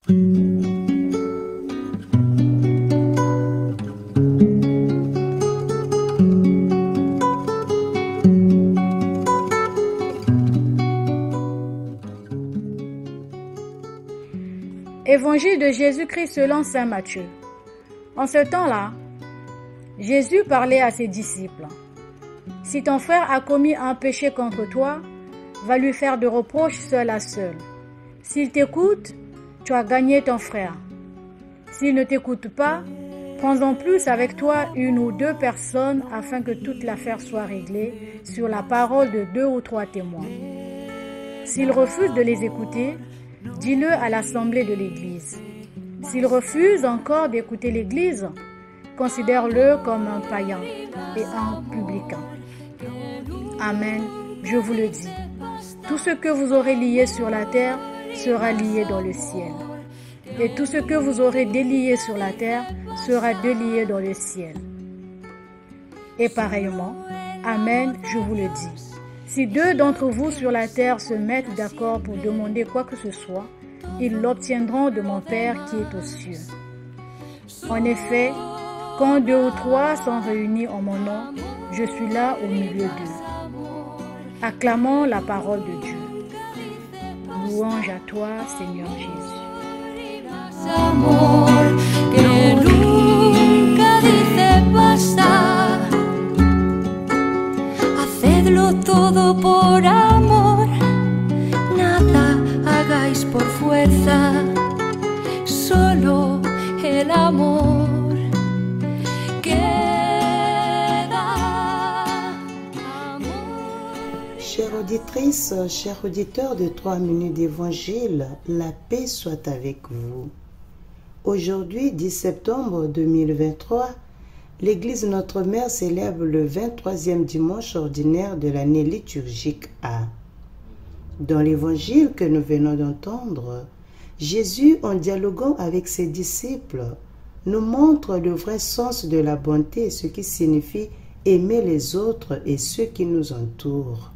Évangile de Jésus-Christ selon saint Matthieu. En ce temps-là, Jésus parlait à ses disciples. Si ton frère a commis un péché contre toi, va lui faire de reproches seul à seul. S'il t'écoute, tu as gagné ton frère. S'il ne t'écoute pas, prends-en plus avec toi une ou deux personnes afin que toute l'affaire soit réglée sur la parole de 2 ou 3 témoins. S'il refuse de les écouter, dis-le à l'assemblée de l'Église. S'il refuse encore d'écouter l'Église, considère-le comme un païen et un publicain. Amen, je vous le dis. Tout ce que vous aurez lié sur la terre sera lié dans le ciel. Et tout ce que vous aurez délié sur la terre sera délié dans le ciel. Et pareillement, Amen, je vous le dis. Si 2 d'entre vous sur la terre se mettent d'accord pour demander quoi que ce soit, ils l'obtiendront de mon Père qui est aux cieux. En effet, quand 2 ou 3 sont réunis en mon nom, je suis là au milieu d'eux. Acclamons la parole de Dieu. Louange à toi, Seigneur Jésus. Amor que nunca dice basta. Hacedlo todo por amor, nada hagáis por fuerza, solo el amor queda. Chères auditrices, chers auditeurs de 3 minutes d'évangile, la paix soit avec vous. Aujourd'hui, 10 septembre 2023, l'Église Notre-Mère célèbre le 23e dimanche ordinaire de l'année liturgique A. Dans l'évangile que nous venons d'entendre, Jésus, en dialoguant avec ses disciples, nous montre le vrai sens de la bonté, ce qui signifie aimer les autres et ceux qui nous entourent.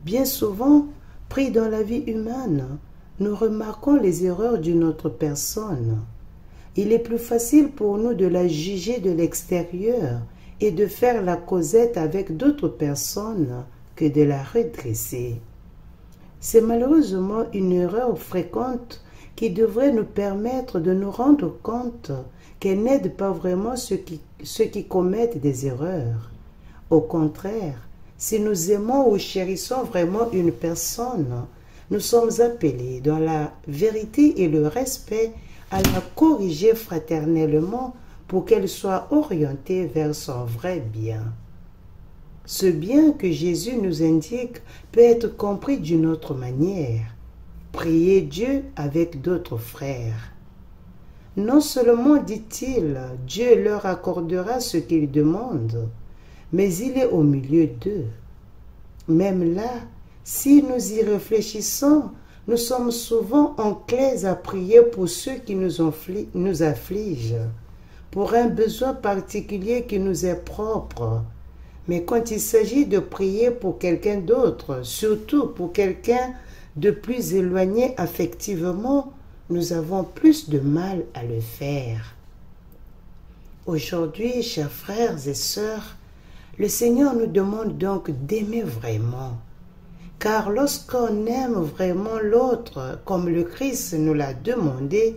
Bien souvent, pris dans la vie humaine, nous remarquons les erreurs d'une autre personne. Il est plus facile pour nous de la juger de l'extérieur et de faire la causette avec d'autres personnes que de la redresser. C'est malheureusement une erreur fréquente qui devrait nous permettre de nous rendre compte qu'elle n'aide pas vraiment ceux qui commettent des erreurs. Au contraire, si nous aimons ou chérissons vraiment une personne, nous sommes appelés dans la vérité et le respect à la corriger fraternellement pour qu'elle soit orientée vers son vrai bien. Ce bien que Jésus nous indique peut être compris d'une autre manière. Prier Dieu avec d'autres frères. Non seulement, dit-il, Dieu leur accordera ce qu'ils demandent, mais il est au milieu d'eux. Même là, si nous y réfléchissons, nous sommes souvent enclins à prier pour ceux qui nous affligent, pour un besoin particulier qui nous est propre. Mais quand il s'agit de prier pour quelqu'un d'autre, surtout pour quelqu'un de plus éloigné affectivement, nous avons plus de mal à le faire. Aujourd'hui, chers frères et sœurs, le Seigneur nous demande donc d'aimer vraiment. Car lorsqu'on aime vraiment l'autre, comme le Christ nous l'a demandé,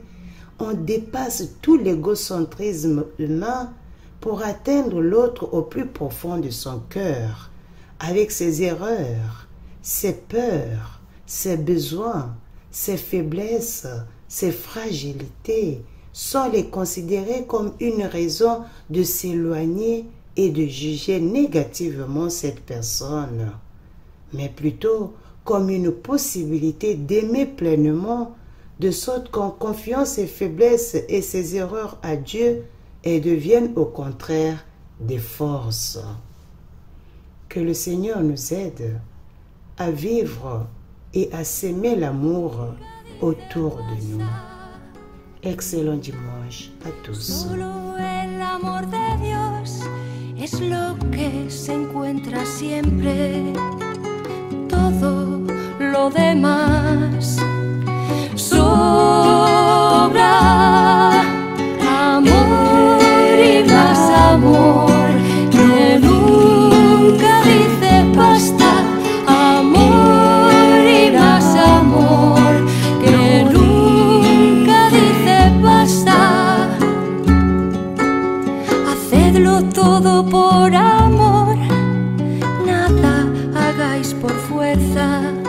on dépasse tout l'égocentrisme humain pour atteindre l'autre au plus profond de son cœur, avec ses erreurs, ses peurs, ses besoins, ses faiblesses, ses fragilités, sans les considérer comme une raison de s'éloigner et de juger négativement cette personne, mais plutôt comme une possibilité d'aimer pleinement, de sorte qu'on confie ses faiblesses et ses erreurs à Dieu et deviennent au contraire des forces. Que le Seigneur nous aide à vivre et à s'aimer l'amour autour de nous. Excellent dimanche à tous. Solo el amor de Dios es lo que se encuentra siempre. Todo lo demás solo vais por fuerza.